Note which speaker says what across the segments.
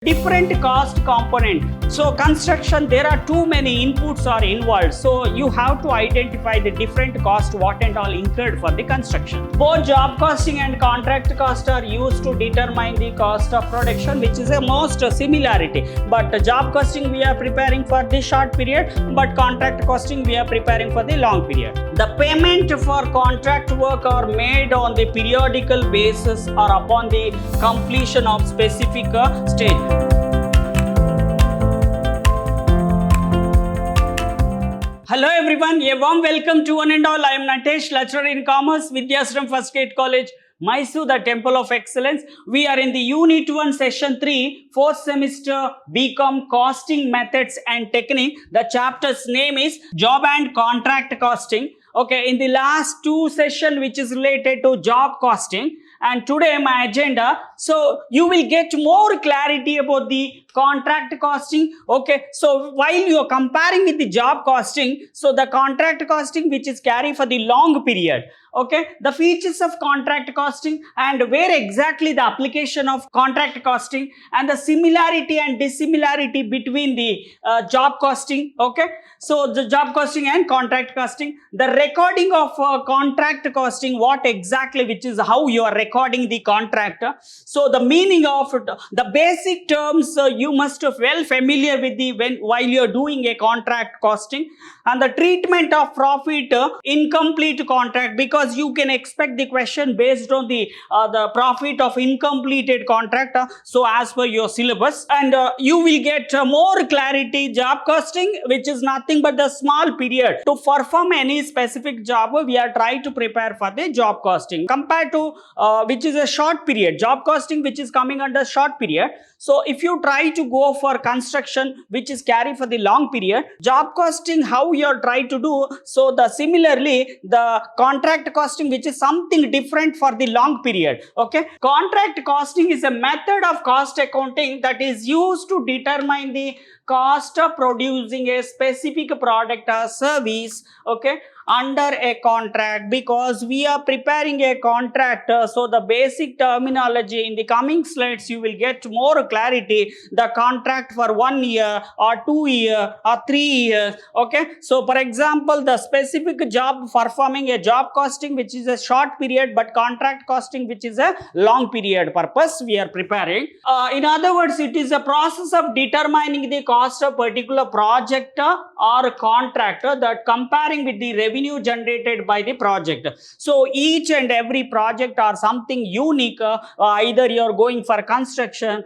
Speaker 1: Different cost component. So construction, there are too many inputs are involved. So you have to identify the different cost what and all incurred for the construction. Both job costing and contract cost are used to determine the cost of production, which is a most similarity. But job costing we are preparing for the short period, but contract costing we are preparing for the long period. The payment for contract work are made on the periodical basis or upon the completion of specific stage. Hello everyone, a warm welcome to one and all. I am Natesh, lecturer in commerce, Vidhyaashram First Grade College, MYSURU, the Temple of Excellence. We are in the Unit 1, Session 3, 4th semester, BCom Costing Methods and Technique. The chapter's name is Job and Contract Costing. Okay, in the last two sessions which is related to job costing, and today my agenda, so you will get more clarity about the contract costing. Okay, so while you are comparing with the job costing, so the contract costing which is carry for the long period. Okay, the features of contract costing and where exactly the application of contract costing and the similarity and dissimilarity between the job costing. Okay, so the job costing and contract costing, the recording of contract costing, what exactly, which is how you are recording the contract. So the meaning of it, the basic terms you must have well familiar with the while you are doing a contract costing, and the treatment of profit incomplete contract, because you can expect the question based on the profit of incompleted contract. So as per your syllabus, and you will get more clarity. Job costing, which is nothing but the small period to perform any specific job, we are trying to prepare for the job costing compared to which is a short period. Job costing which is coming under short period. So if you try to go for construction which is carry for the long period, job costing how you are trying to do. So the similarly the contract costing which is something different for the long period. Okay, contract costing is a method of cost accounting that is used to determine the cost of producing a specific product or service. Okay, under a contract, because we are preparing a contract. So the basic terminology in the coming slides you will get more clarity. The contract for 1 year or 2 years or 3 years. Okay, so for example the specific job performing a job costing which is a short period, but contract costing which is a long period purpose we are preparing. In other words, it is a process of determining the cost of particular project or contract that comparing with the revenue generated by the project. So each and every project are something unique. Either you are going for construction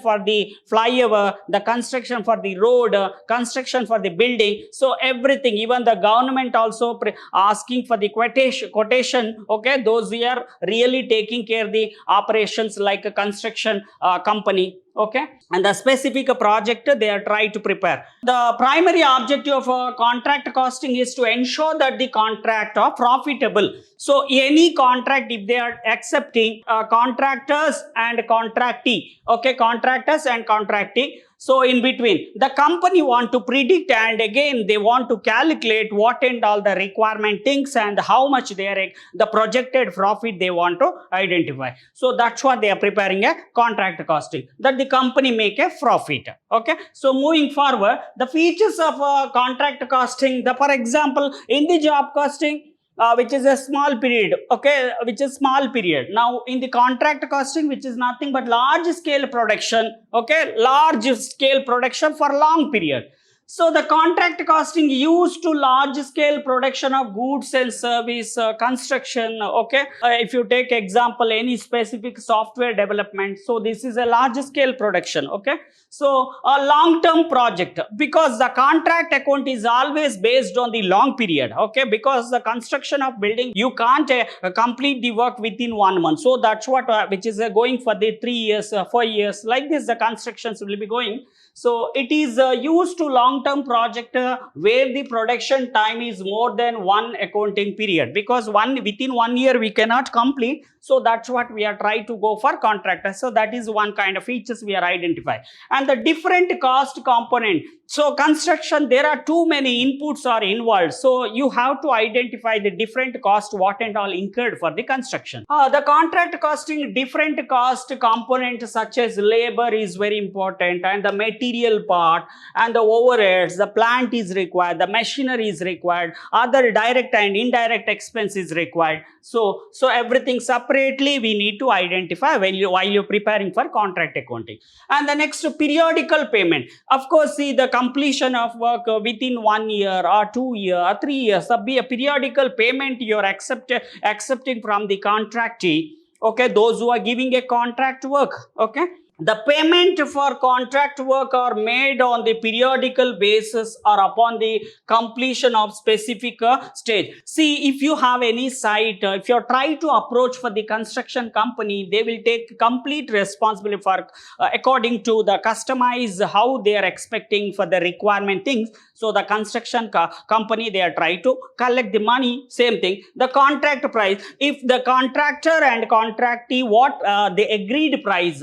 Speaker 1: for the flyover, the construction for the road, construction for the building. So everything, even the government also asking for the quotation. Okay, those we are really taking care of the operations like a construction company. Okay, and the specific project they are trying to prepare. The primary objective of contract costing is to ensure that the contract are profitable. So any contract, if they are accepting contractors and contractee, okay, contractors and contractee. So in between, the company want to predict, and again they want to calculate what and all the requirement things and how much they are the projected profit they want to identify. So that's what they are preparing a contract costing, that the company make a profit. Okay, so moving forward, the features of contract costing, for example in the job costing, which is a small period. Okay, which is small period. Now in the contract costing, which is nothing but large scale production. Okay, large scale production for long period. So the contract costing used to large scale production of goods and service, construction. Okay, if you take example any specific software development, so this is a large scale production. Okay, so a long term project, because the contract account is always based on the long period. Okay, because the construction of building you can't complete the work within 1 month. So that's what which is going for the 3 years, 4 years, like this the constructions will be going. So it is used to long long-term project where the production time is more than one accounting period, because within 1 year we cannot complete. So that's what we are trying to go for contractor. So that is one kind of features we are identifying. And the different cost component. So construction, there are too many inputs are involved. So you have to identify the different cost, what and all incurred for the construction. The contract costing, different cost component such as labor is very important, and the material part and the overheads, the plant is required, the machinery is required, other direct and indirect expense is required. So everything separately we need to identify while you're preparing for contract accounting. And the next, periodical payment. Of course, see the completion of work within 1 year or 2 years or 3 years, be a periodical payment you're accepting from the contractee. Okay, those who are giving a contract work. Okay, the payment for contract work are made on the periodical basis or upon the completion of specific stage. See, if you have any site, if you try to approach for the construction company, they will take complete responsibility for according to the customize how they are expecting for the requirement things. So the construction company, they are trying to collect the money. Same thing, the contract price. If the contractor and contractee, what the agreed price,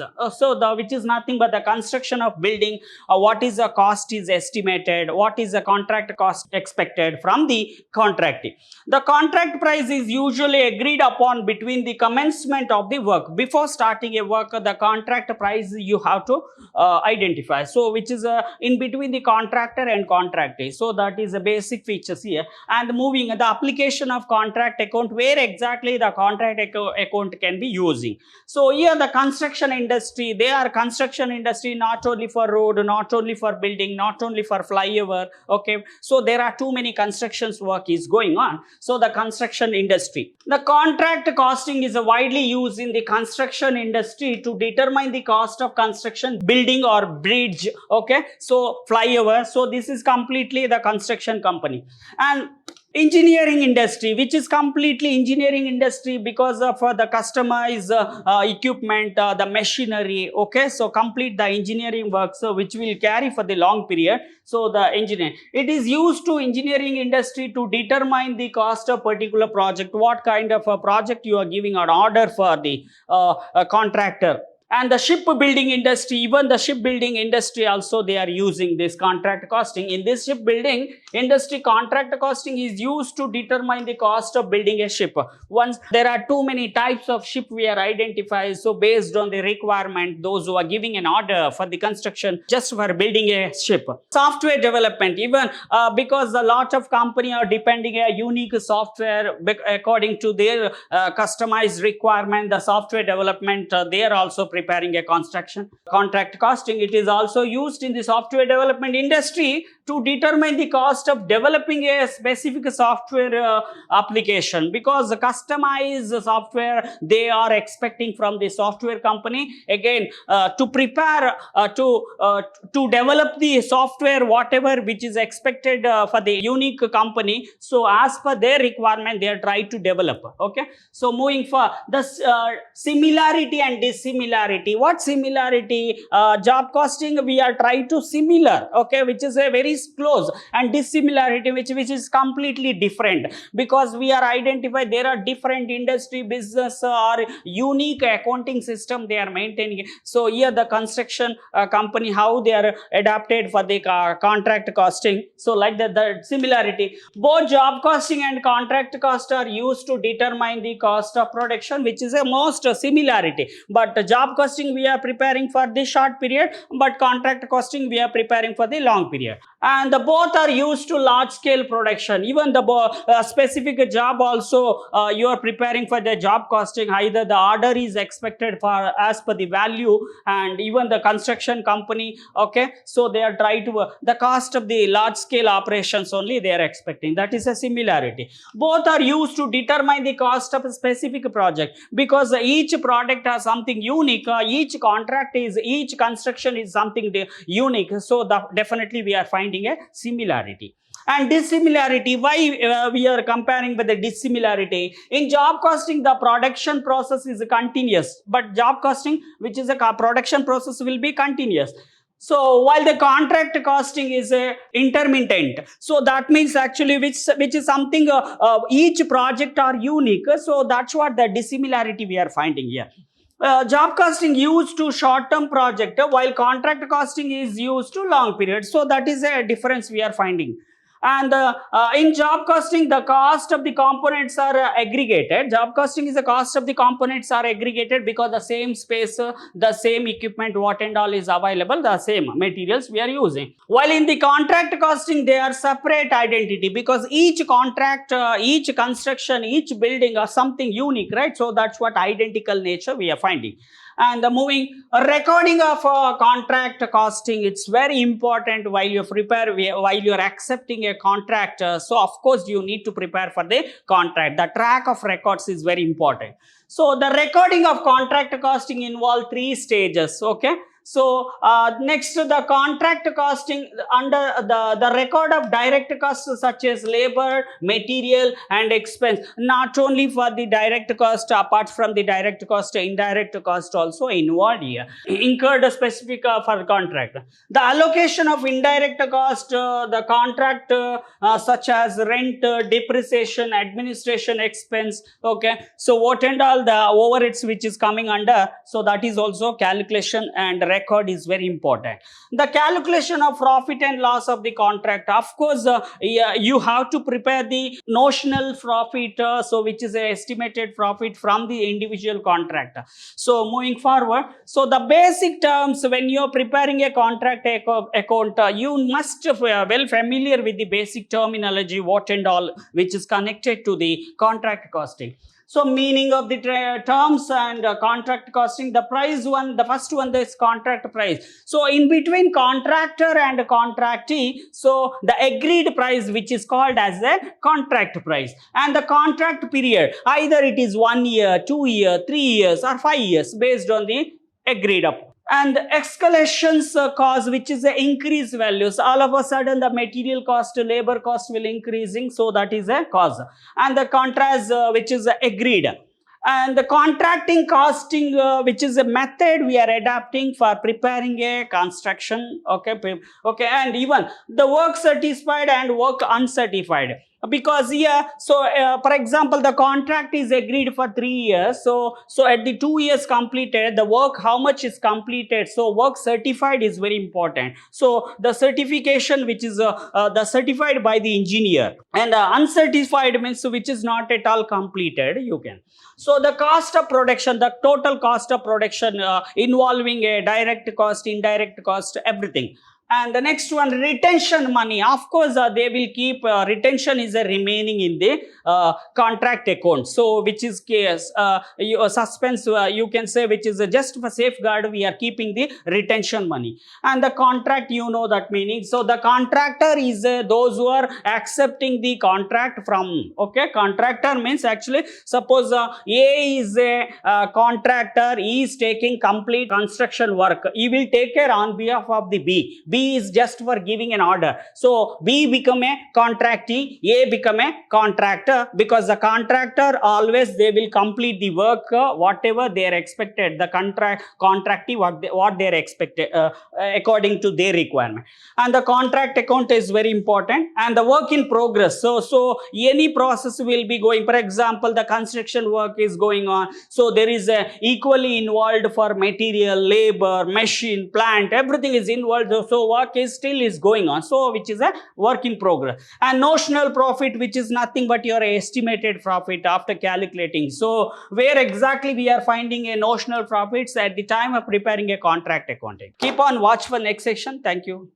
Speaker 1: which is nothing but the construction of building, what is the cost is estimated, what is the contract cost expected from the contractee. The contract price is usually agreed upon between the commencement of the work. Before starting a work, the contract price you have to identify. So which is in between the contractor and contractee. So that is the basic features here. And moving the application of contract account, where exactly the contract account can be using. So here the construction industry, they are construction industry not only for road, not only for building, not only for flyover. Okay, so there are too many constructions work is going on. So the construction industry, the contract costing is widely used in the construction industry to determine the cost of construction, building or bridge. Okay, so flyover. So this is completely the construction company. And engineering industry, which is completely engineering industry, because of the customized equipment, the machinery. Okay, so complete the engineering work, so which will carry for the long period. So the engineering, it is used to engineering industry to determine the cost of particular project, what kind of a project you are giving an order for the contractor. And the shipbuilding industry, even the shipbuilding industry also, they are using this contract costing. In this shipbuilding industry, contract costing is used to determine the cost of building a ship. Once there are too many types of ship we are identified, so based on the requirement, those who are giving an order for the construction just for building a ship. Software development, even because a lot of company are depending a unique software according to their customized requirement, the software development, they are also preparing a construction. Contract costing, it is also used in the software development industry to determine the cost of developing a specific software application, because the customized software they are expecting from the software company. Again, to prepare to develop the software whatever which is expected for the unique company. So as per their requirement, they are trying to develop. Okay, so moving for the similarity and dissimilarity. What similarity? Job costing we are trying to similar, okay, which is a very close, and dissimilarity which is completely different, because we are identified there are different industry, business or unique accounting system they are maintaining. So here the construction company, how they are adapted for the contract costing. So like that, the similarity, both job costing and contract cost are used to determine the cost of production, which is a most similarity. But job costing we are preparing for the short period, but contract costing we are preparing for the long period. And the both are used to large scale production. Even the specific job also you are preparing for the job costing. Either the order is expected for as per the value, and even the construction company, okay, so they are trying to the cost of the large scale operations only they are expecting. That is a similarity. Both are used to determine the cost of a specific project, because each product has something unique. Each contract is, each construction is something unique. So definitely we are finding a similarity. And dissimilarity, why we are comparing with the dissimilarity? In job costing, the production process is continuous, but job costing, which is a production process, will be continuous. So while the contract costing is intermittent, so that means actually which is something each project are unique. So that's what the dissimilarity we are finding here. Job costing used to short-term project, while contract costing is used to long period. So that is a difference we are finding. And in job costing, the cost of the components are aggregated. Job costing is the cost of the components are aggregated because the same space, the same equipment, what and all is available, the same materials we are using. While in the contract costing, they are separate identity because each contract, each construction, each building are something unique, right? So that's what identical nature we are finding. And moving recording of contract costing, it's very important while you prepare, while you are accepting a contract. So of course you need to prepare for the contract. The track of records is very important. So the recording of contract costing involve 3 stages. Okay. So next, the contract costing under the record of direct costs such as labor, material and expense. Not only for the direct cost, apart from the direct cost, indirect cost also involved here, incurred specific for contract. The allocation of indirect cost, the contract such as rent, depreciation, administration expense. Okay, so what and all the overheads which is coming under, so that is also calculation and record is very important. The calculation of profit and loss of the contract, of course you have to prepare the notional profit, so which is a estimated profit from the individual contract. So moving forward, so the basic terms when you are preparing a contract account, you must well familiar with the basic terminology, what and all which is connected to the contract costing. So meaning of the terms and contract costing, the price one, the first one is contract price. So in between contractor and contractee, so the agreed price which is called as the contract price, and the contract period, either it is 1 year, 2 years, 3 years or 5 years based on the agreed up. And escalations cause, which is the increased values. All of a sudden the material cost, labor cost will increasing, so that is a cause. And the contrast which is agreed. And the contracting costing, which is a method we are adapting for preparing a construction. Okay, and even the work certified and work uncertified. Because here, so for example, the contract is agreed for 3 years. So at the 2 years completed, the work, how much is completed? So work certified is very important. So the certification which is the certified by the engineer, and uncertified means which is not at all completed, you can. So the cost of production, the total cost of production involving a direct cost, indirect cost, everything. And the next one, retention money. Of course, they will keep retention is remaining in the contract account. So, which is case suspense, you can say, which is just for safeguard, we are keeping the retention money. And the contract, you know that meaning. So, the contractor is those who are accepting the contract from. Okay, contractor means actually, suppose A is a contractor, he is taking complete construction work. He will take care on behalf of the B. B is just for giving an order. So B become a contractee, A become a contractor, because the contractor always they will complete the work whatever they are expected. The contractee what they are expected according to their requirement. And the contract account is very important. And the work in progress. So any process will be going. For example, the construction work is going on. So there is a equally involved for material, labor, machine, plant, everything is involved. So work is still is going on. So which is a work in progress. And notional profit, which is nothing but your estimated profit after calculating. So where exactly we are finding a notional profits at the time of preparing a contract accounting. Keep on watch for next section. Thank you.